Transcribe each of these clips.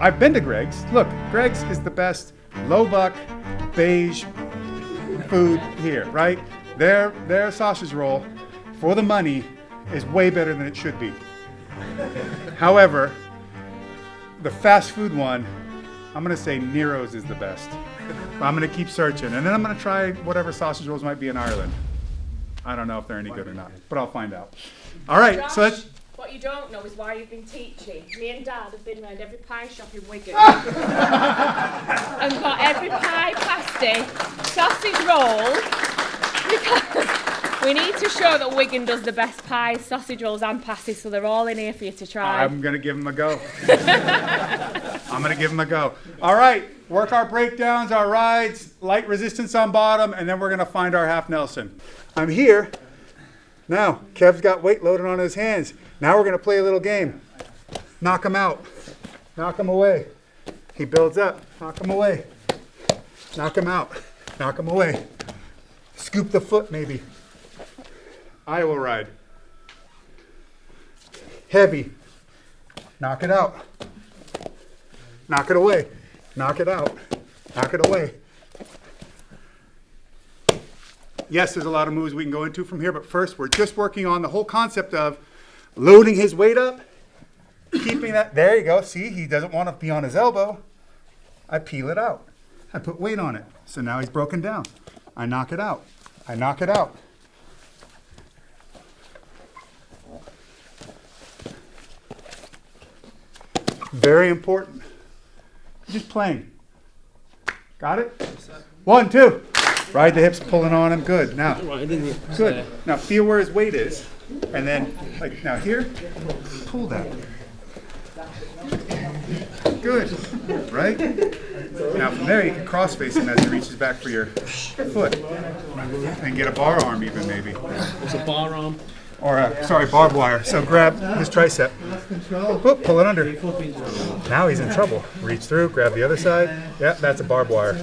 I've been to Greg's. Look, Greg's is the best low buck, beige food here, right? Their sausage roll for the money is way better than it should be. However, the fast food one, I'm gonna say Nero's is the best. But I'm gonna keep searching, and then I'm gonna try whatever sausage rolls might be in Ireland. I don't know if they're any good or not, but I'll find out. All right, Josh, so let's. What you don't know is why you've been teaching. Me and Dad have been around every pie shop in Wigan and got every pie pasty, sausage roll, because we need to show that Wigan does the best pies, sausage rolls and pasties, so they're all in here for you to try. I'm gonna give them a go. I'm gonna give them a go. All right, work our breakdowns, our rides, light resistance on bottom, and then we're gonna find our half Nelson. I'm here. Now, Kev's got weight loaded on his hands. Now we're gonna play a little game. Knock him out. Knock him away. He builds up. Knock him away. Knock him out. Knock him away. Scoop the foot, maybe. Iowa ride. Heavy. Knock it out. Knock it away. Knock it out. Knock it away. Yes, there's a lot of moves we can go into from here, but first we're just working on the whole concept of loading his weight up, keeping that, there you go, see, he doesn't want to be on his elbow. I peel it out. I put weight on it. So now he's broken down. I knock it out. I knock it out. Very important. Just playing. Got it? 1, 2. Ride the hips, pulling on him. Good. Now, good. Now feel where his weight is, and then like now here, pull that. Good. Right? Now from there you can cross face him as he reaches back for your foot, and get a bar arm even maybe. What's a bar arm? Or barbed wire. So grab his tricep. Whoop, pull it under. Now he's in trouble. Reach through, grab the other side. Yeah, that's a barbed wire.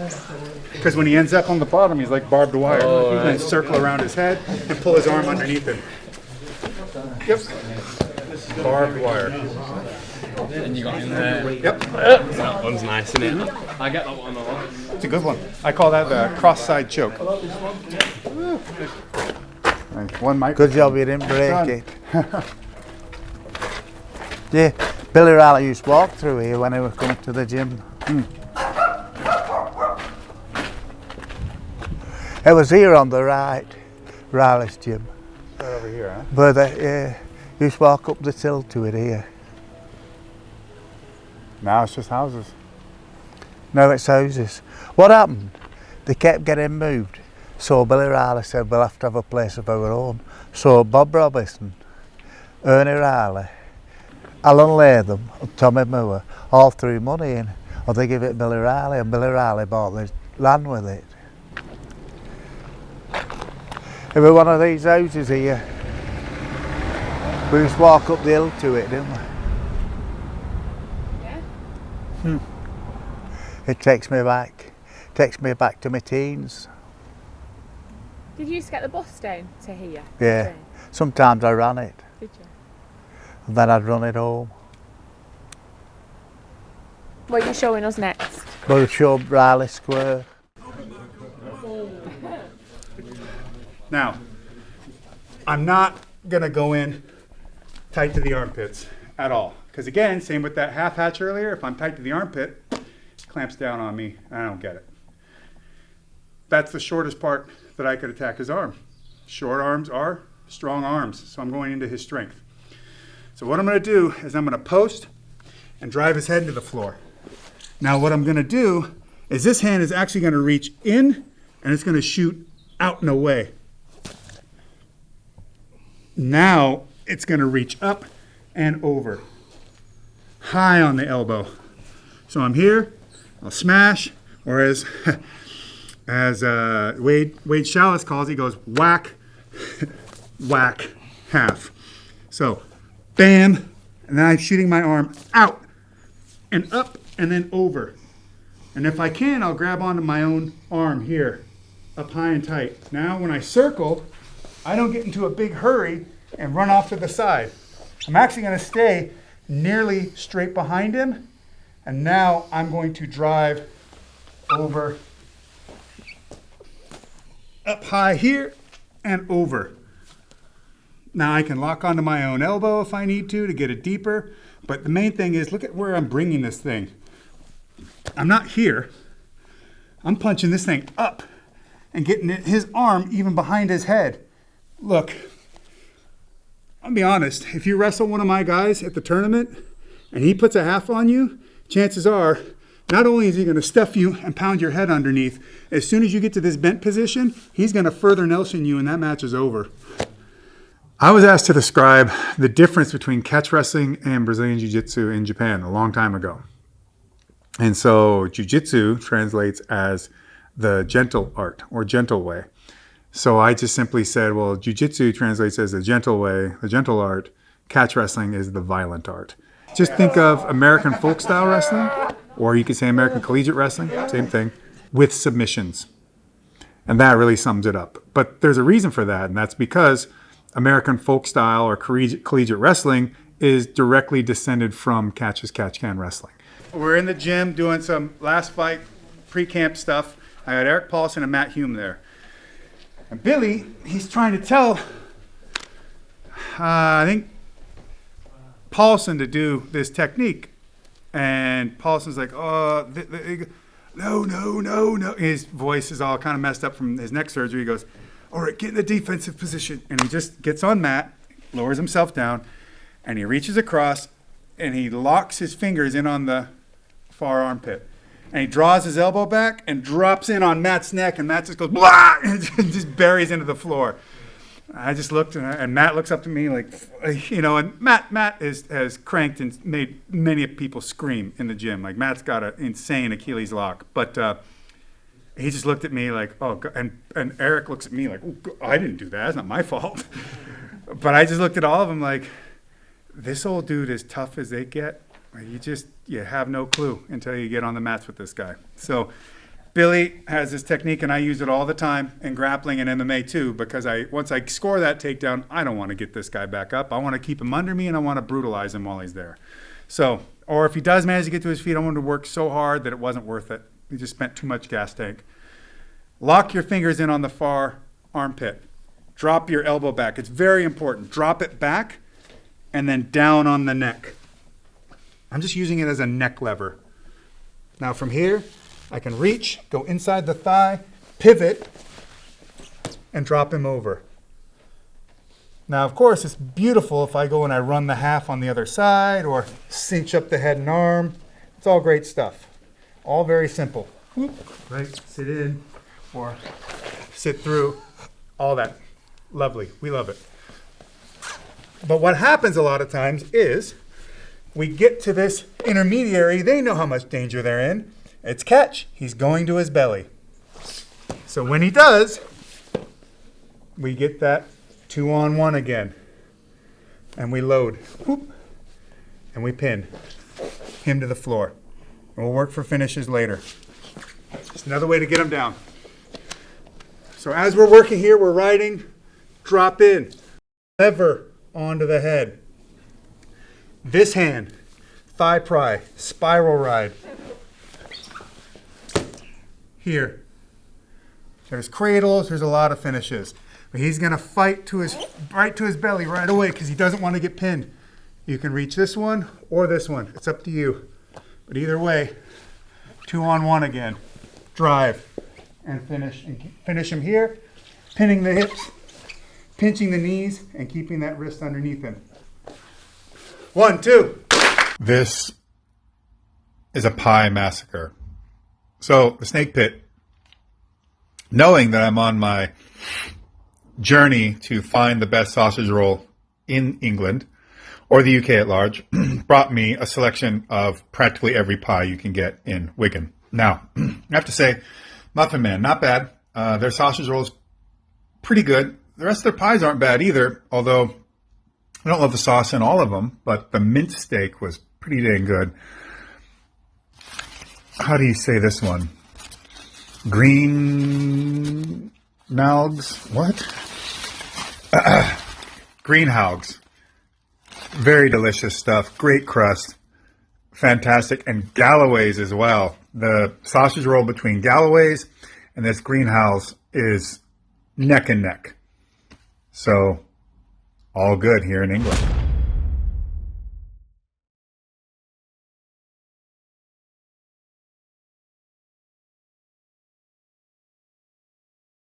Because when he ends up on the bottom, he's like barbed wire. And then circle around his head and pull his arm underneath him. Yep. Barbed wire. And you got him there. Yep. That one's nice, isn't it? I get that one a lot. It's a good one. I call that the cross-side choke. Right, one mic. Good job you didn't break it. Yeah, Billy Riley used to walk through here when he was coming to the gym. It was here on the right, Riley's gym. Right over here, huh? But used to walk up the hill to it here. Now it's just houses. No, it's houses. What happened? They kept getting moved. So Billy Riley said we'll have to have a place of our own. So Bob Robinson, Ernie Riley, Alan Latham and Tommy Moore all threw money in. Or they give it Billy Riley, and Billy Riley bought the land with it. It was one of these houses here. We used to walk up the hill to it, didn't we? Yeah. It takes me back to my teens. Did you used to get the bus down to here? Yeah, sometimes I ran it, Did you? and then I'd run it home. What are you showing us next? We'll show Riley Square. Now, I'm not going to go in tight to the armpits at all. Because again, same with that half hatch earlier, if I'm tight to the armpit, it clamps down on me and I don't get it. That's the shortest part that I could attack his arm. Short arms are strong arms, so I'm going into his strength. So what I'm going to do is I'm going to post and drive his head into the floor. Now what I'm going to do is this hand is actually going to reach in and it's going to shoot out and away. Now it's going to reach up and over, high on the elbow. So I'm here, I'll smash, or as Wade Shallis calls it, he goes whack, whack, half. So bam, and then I'm shooting my arm out and up and then over. And if I can, I'll grab onto my own arm here, up high and tight. Now when I circle, I don't get into a big hurry and run off to the side. I'm actually going to stay nearly straight behind him And now I'm going to drive over up high here and over. Now I can lock onto my own elbow if I need to get it deeper. But the main thing is, look at where I'm bringing this thing. I'm not here. I'm punching this thing up and getting his arm even behind his head. Look, I'll be honest, if you wrestle one of my guys at the tournament and he puts a half on you, chances are, not only is he going to stuff you and pound your head underneath, as soon as you get to this bent position, he's going to further Nelson you and that match is over. I was asked to describe the difference between catch wrestling and Brazilian Jiu-Jitsu in Japan a long time ago. And so Jiu-Jitsu translates as the gentle art or gentle way. So I just simply said, well, Jiu-Jitsu translates as the gentle way, the gentle art. Catch wrestling is the violent art. Just think of American folk style wrestling, or you could say American collegiate wrestling, same thing, with submissions. And that really sums it up. But there's a reason for that, and that's because American folk style or collegiate wrestling is directly descended from catch as catch can wrestling. We're in the gym doing some last fight pre-camp stuff. I got Eric Paulson and Matt Hume there. And Billy, he's trying to tell, I think, Paulson to do this technique. And Paulson's like, oh, no. His voice is all kind of messed up from his neck surgery. He goes, all right, get in the defensive position. And he just gets on Matt, lowers himself down, and he reaches across, and he locks his fingers in on the far armpit. And he draws his elbow back and drops in on Matt's neck, and Matt just goes, blah, and just buries into the floor. I just looked, and Matt looks up to me like, you know, and Matt has cranked and made many people scream in the gym. Like, Matt's got an insane Achilles lock. But he just looked at me like, oh, God. And Eric looks at me like, oh, I didn't do that. It's not my fault. But I just looked at all of them like, this old dude is tough as they get. You have no clue until you get on the mats with this guy. So Billy has this technique, and I use it all the time in grappling and MMA too, because once I score that takedown, I don't want to get this guy back up. I want to keep him under me, and I want to brutalize him while he's there. So, or if he does manage to get to his feet, I want him to work so hard that it wasn't worth it. He just spent too much gas tank. Lock your fingers in on the far armpit. Drop your elbow back. It's very important. Drop it back and then down on the neck. I'm just using it as a neck lever. Now from here, I can reach, go inside the thigh, pivot, and drop him over. Now, of course, it's beautiful if I go and I run the half on the other side or cinch up the head and arm. It's all great stuff. All very simple. Whoop, right, sit in or sit through. All that. Lovely. We love it. But what happens a lot of times is we get to this intermediary. They know how much danger they're in. It's catch. He's going to his belly. So when he does, we get that 2-on-1 again. And we load. Whoop, and we pin him to the floor. We'll work for finishes later. Just another way to get him down. So as we're working here, we're riding, drop in, lever onto the head. This hand, thigh pry, spiral ride. Here. There's cradles, there's a lot of finishes. But he's gonna fight right to his belly right away because he doesn't want to get pinned. You can reach this one or this one. It's up to you. But either way, 2-on-1 again. Drive and finish him here, pinning the hips, pinching the knees, and keeping that wrist underneath him. 1, 2. This is a pie massacre. So the Snake Pit, knowing that I'm on my journey to find the best sausage roll in England or the UK at large, brought me a selection of practically every pie you can get in Wigan. Now, I have to say, Muffin Man, not bad. Their sausage roll is pretty good. The rest of their pies aren't bad either, although I don't love the sauce in all of them, but the mint steak was pretty dang good. How do you say this one? Green Nalgs? What? Greenhaugs. Very delicious stuff. Great crust. fantastic, and Galloway's as well. The sausage roll between Galloway's and this greenhouse is neck and neck. So, all good here in England.